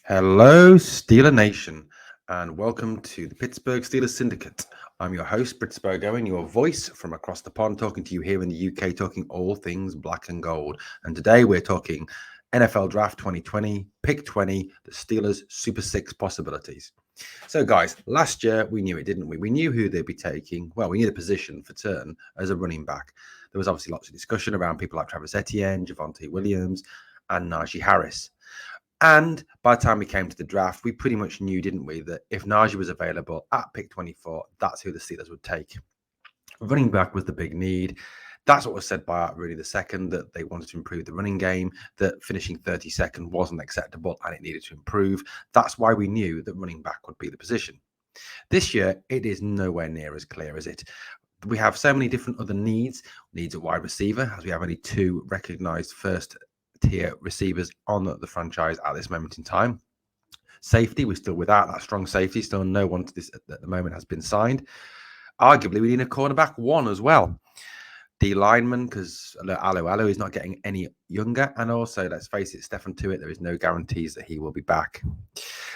Hello, Steeler Nation, and welcome to the Pittsburgh Steelers Syndicate. I'm your host, Britsburgh Owen, your voice from across the pond, talking to you here in the UK, talking all things black and gold. And today we're talking NFL Draft 2020, Pick 20, the Steelers Super Six possibilities. So, guys, last year we knew it, didn't we? We knew who they'd be taking. Well, we knew the position for turn as a running back. There was obviously lots of discussion around people like Travis Etienne, Devonte Williams, and Najee Harris. And by the time we came to the draft, we pretty much knew, didn't we, that if Najee was available at pick 24, that's who the Steelers would take. Running back was the big need. That's what was said by Art Rooney II, that they wanted to improve the running game, that finishing 32nd wasn't acceptable and it needed to improve. That's why we knew that running back would be the position. This year, it is nowhere near as clear as it. We have so many different other needs at wide receiver, as we have only two recognized first-tier receivers on the franchise at this moment in time. Safety, we're still without that strong safety. Still no one to this at the moment has been signed. Arguably, we need a cornerback one as well. D lineman, because Alo is not getting any younger. And also, let's face it, Stefan Tuitt, there is no guarantees that he will be back.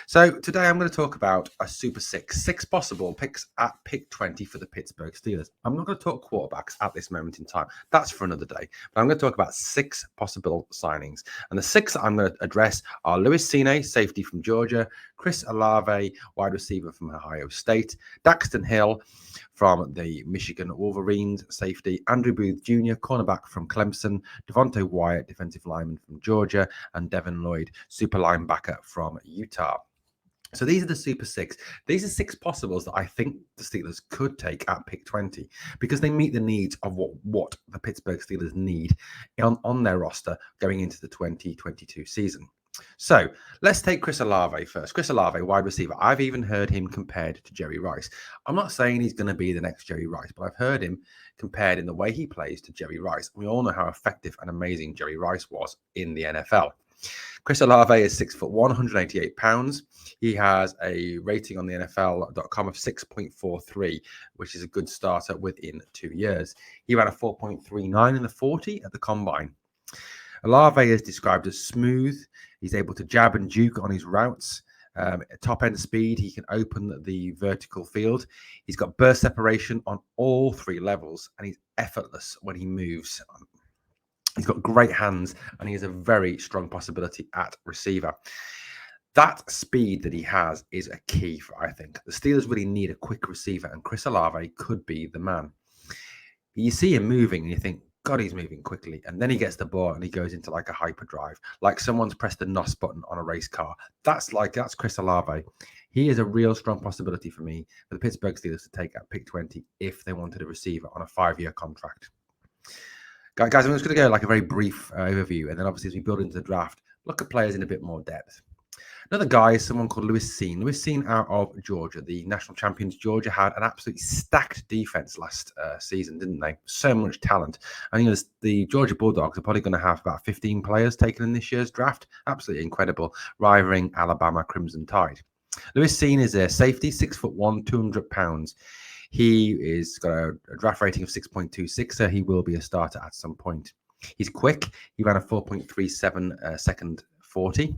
So today I'm going to talk about a Super six possible picks at pick 20 for the Pittsburgh Steelers. I'm not going to talk quarterbacks at this moment in time. That's for another day. But I'm going to talk about 6 possible signings. And the 6 I'm going to address are Cine, safety from Georgia, Chris Olave, wide receiver from Ohio State, Daxton Hill from the Michigan Wolverines, safety, Andrew Booth Jr., cornerback from Clemson, Devonte Wyatt, defensive lineman from Georgia, and Devin Lloyd, super linebacker from Utah. So these are the Super 6. These are 6 possibles that I think the Steelers could take at pick 20 because they meet the needs of what the Pittsburgh Steelers need on their roster going into the 2022 season. So let's take Chris Olave first. Chris Olave, wide receiver. I've even heard him compared to Jerry Rice. I'm not saying he's going to be the next Jerry Rice, but I've heard him compared in the way he plays to Jerry Rice. We all know how effective and amazing Jerry Rice was in the NFL. Chris Olave is 6'1", 188 pounds. He has a rating on the NFL.com of 6.43, which is a good starter within 2 years. He ran a 4.39 in the 40 at the combine. Olave is described as smooth. He's able to jab and juke on his routes. Top end speed, he can open the vertical field. He's got burst separation on all 3 levels, and he's effortless when he moves. He's got great hands, and he is a very strong possibility at receiver. That speed that he has is a key for, I think. The Steelers really need a quick receiver, and Chris Olave could be the man. You see him moving, and you think, God, he's moving quickly. And then he gets the ball and he goes into like a hyperdrive, like someone's pressed the NOS button on a race car. That's Chris Olave. He is a real strong possibility for me for the Pittsburgh Steelers to take at pick 20 if they wanted a receiver on a 5-year contract. Guys, I'm just going to go like a very brief overview. And then obviously as we build into the draft, look at players in a bit more depth. Another guy is someone called Cine. Cine out of Georgia, the national champions. Georgia had an absolutely stacked defense last season, didn't they? So much talent. And the Georgia Bulldogs are probably going to have about 15 players taken in this year's draft. Absolutely incredible, rivaling Alabama Crimson Tide. Cine is a safety, 6'1", 200 pounds. He is got a draft rating of 6.26, so he will be a starter at some point. He's quick. He ran a 4.37 second 40.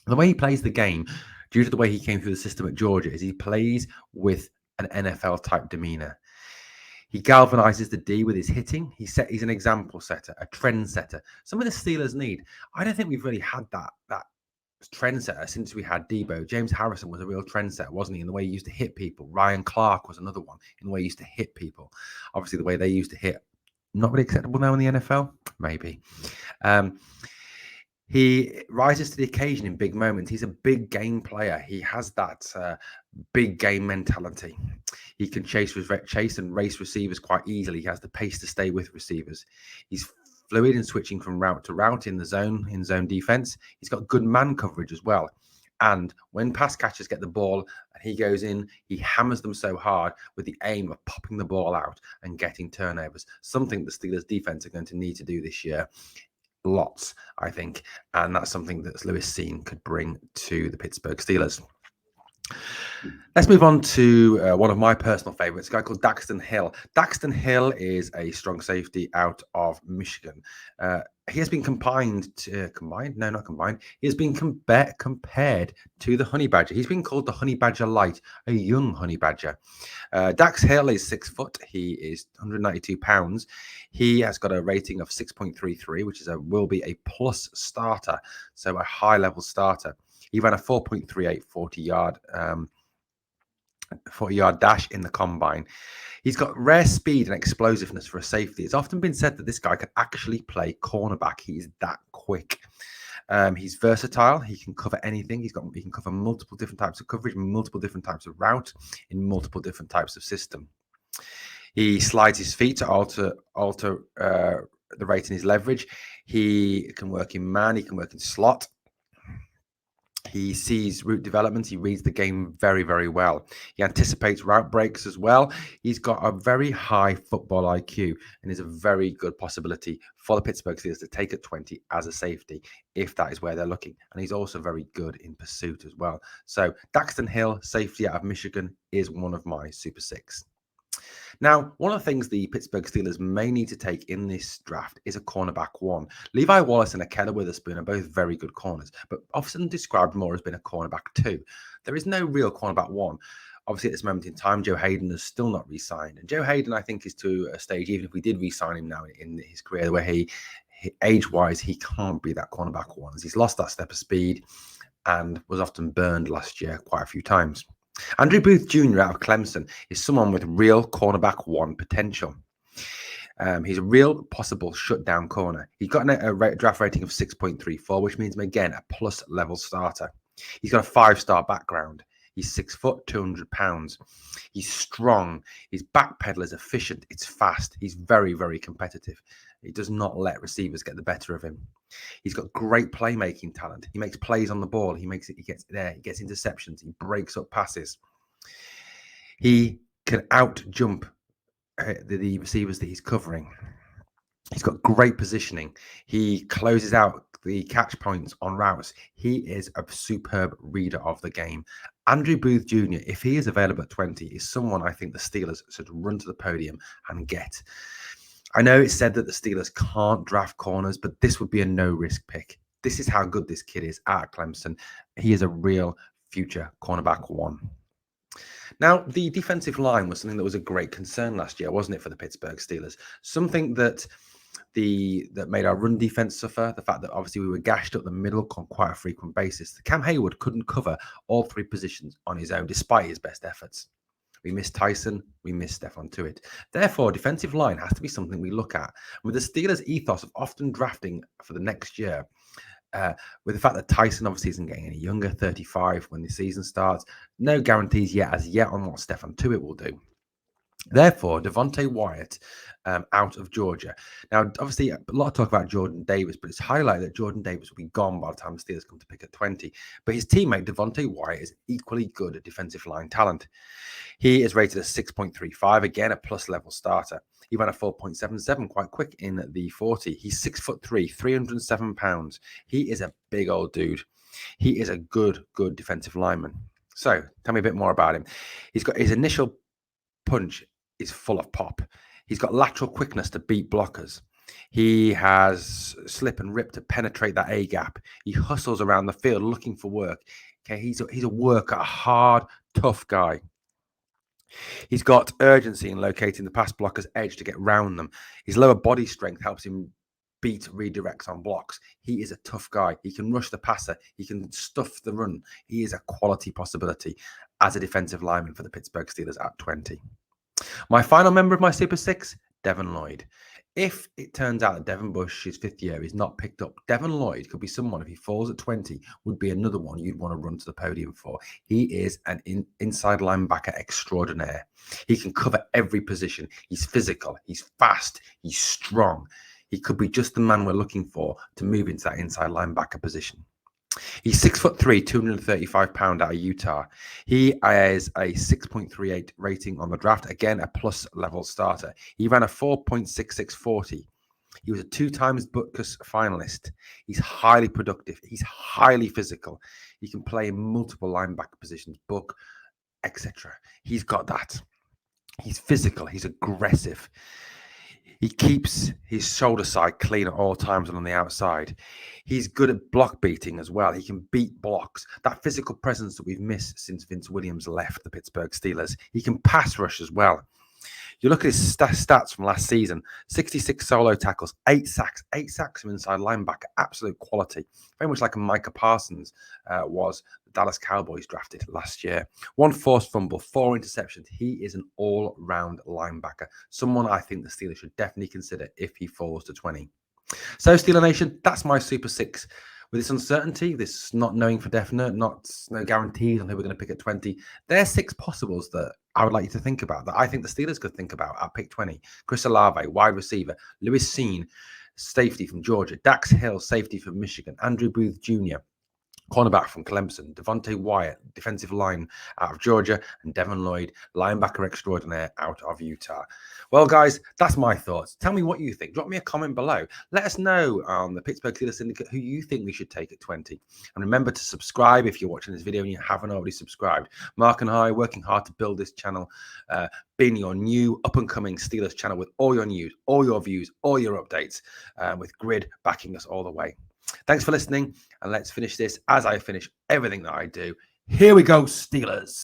The way he plays the game, due to the way he came through the system at Georgia, is he plays with an NFL-type demeanor. He galvanizes the D with his hitting. He's an example setter, a trend setter. Some of the Steelers need. I don't think we've really had that trendsetter since we had Debo. James Harrison was a real trendsetter, wasn't he? In the way he used to hit people. Ryan Clark was another one in the way he used to hit people. Obviously, the way they used to hit, not really acceptable now in the NFL, maybe. He rises to the occasion in big moments. He's a big game player. He has that big game mentality. He can chase and race receivers quite easily. He has the pace to stay with receivers. He's fluid in switching from route to route in zone defense. He's got good man coverage as well. And when pass catchers get the ball and he goes in, he hammers them so hard with the aim of popping the ball out and getting turnovers, something the Steelers defense are going to need to do this year. Lots, I think. And that's something that Cine could bring to the Pittsburgh Steelers. Let's move on to one of my personal favorites, a guy called Daxton Hill. Daxton Hill is a strong safety out of Michigan. he has been He has been compared to the honey badger. He's been called the honey badger light, a young honey badger. Dax Hill is 6 foot. He is 192 pounds. He has got a rating of 6.33, which will be a plus starter, so a high level starter. He ran a 4.38 40 yard dash in the combine. He's got rare speed and explosiveness for a safety. It's often been said that this guy could actually play cornerback. He's that quick. He's versatile. He can cover anything. He can cover multiple different types of coverage, multiple different types of route, in multiple different types of system. He slides his feet to alter the rate in his leverage. He can work in man. He can work in slot. He sees route development. He reads the game very, very well. He anticipates route breaks as well. He's got a very high football IQ and is a very good possibility for the Pittsburgh Steelers to take at 20 as a safety, if that is where they're looking. And he's also very good in pursuit as well. So Daxton Hill, safety out of Michigan, is one of my Super Six. Now, one of the things the Pittsburgh Steelers may need to take in this draft is a cornerback one. Levi Wallace and Akella Witherspoon are both very good corners, but often described more as being a cornerback two. There is no real cornerback one. Obviously, at this moment in time, Joe Hayden has still not re-signed. And Joe Hayden, I think, is to a stage, even if we did re-sign him now in his career, where he age-wise, he can't be that cornerback one, as he's lost that step of speed and was often burned last year quite a few times. Andrew Booth Jr. out of Clemson is someone with real cornerback one potential. He's a real possible shutdown corner. He got a draft rating of 6.34, which means him again a plus level starter. He's got a 5-star background. He's 6 foot, 200 pounds. He's strong. His back pedal is efficient. It's fast. He's very, very competitive. He does not let receivers get the better of him. He's got great playmaking talent. He makes plays on the ball. He gets there. He gets interceptions. He breaks up passes. He can out jump the receivers that he's covering. He's got great positioning. He closes out the catch points on routes. He is a superb reader of the game. Andrew Booth Jr., if he is available at 20, is someone I think the Steelers should run to the podium and get. I know it's said that the Steelers can't draft corners, but this would be a no-risk pick. This is how good this kid is at Clemson. He is a real future cornerback one. Now, the defensive line was something that was a great concern last year, wasn't it, for the Pittsburgh Steelers? Something that made our run defense suffer, the fact that obviously we were gashed up the middle on quite a frequent basis. Cam Hayward couldn't cover all three positions on his own, despite his best efforts. We missed Tyson. We missed Stephon Tuitt. Therefore, defensive line has to be something we look at. With the Steelers' ethos of often drafting for the next year, with the fact that Tyson obviously isn't getting any younger, 35 when the season starts, no guarantees yet on what Stephon Tuitt will do. Therefore, Devonte Wyatt out of Georgia. Now, obviously, a lot of talk about Jordan Davis, but it's highlighted that Jordan Davis will be gone by the time the Steelers come to pick at 20. But his teammate, Devonte Wyatt, is equally good at defensive line talent. He is rated as 6.35, again, a plus level starter. He ran a 4.77 quite quick in the 40. He's 6'3", 307 pounds. He is a big old dude. He is a good defensive lineman. So, tell me a bit more about him. He's got his initial punch is full of pop. He's got lateral quickness to beat blockers. He has slip and rip to penetrate that A gap. He hustles around the field looking for work. Okay, he's a worker, a hard, tough guy. He's got urgency in locating the pass blocker's edge to get round them. His lower body strength helps him beat redirects on blocks. He is a tough guy. He can rush the passer. He can stuff the run. He is a quality possibility as a defensive lineman for the Pittsburgh Steelers at 20. My final member of my Super Six, Devin Lloyd. If it turns out that Devin Bush, his fifth year, is not picked up, Devin Lloyd could be someone, if he falls at 20, would be another one you'd want to run to the podium for. He is an inside linebacker extraordinaire. He can cover every position. He's physical. He's fast. He's strong. He could be just the man we're looking for to move into that inside linebacker position. He's 6'3", 235 pounds out of Utah. He has a 6.38 rating on the draft. Again, a plus level starter. He ran a 4.66 40. He was a 2 times Butkus finalist. He's highly productive. He's highly physical. He can play in multiple linebacker positions, book, etc. He's got that. He's physical. He's aggressive. He keeps his shoulder side clean at all times and on the outside. He's good at block beating as well. He can beat blocks. That physical presence that we've missed since Vince Williams left the Pittsburgh Steelers. He can pass rush as well. You look at his stats from last season: 66 solo tackles, 8 sacks from inside linebacker, absolute quality. Very much like a Micah Parsons was the Dallas Cowboys drafted last year. 1 forced fumble, 4 interceptions. He is an all-round linebacker, someone I think the Steelers should definitely consider if he falls to 20. So, Steeler Nation, that's my Super 6. With this uncertainty, this not knowing for definite, no guarantees on who we're going to pick at 20, there's 6 possibles that I would like you to think about, that I think the Steelers could think about at pick 20. Chris Olave, wide receiver. Lewis Cine, safety from Georgia. Daxton Hill, safety from Michigan. Andrew Booth Jr., cornerback from Clemson. Devonte Wyatt, defensive line out of Georgia. And Devin Lloyd, linebacker extraordinaire out of Utah. Well, guys, that's my thoughts. Tell me what you think. Drop me a comment below. Let us know on the Pittsburgh Steelers Syndicate who you think we should take at 20. And remember to subscribe if you're watching this video and you haven't already subscribed. Mark and I working hard to build this channel, being your new up-and-coming Steelers channel with all your news, all your views, all your updates, with Grid backing us all the way. Thanks for listening, and let's finish this as I finish everything that I do. Here we go, Steelers.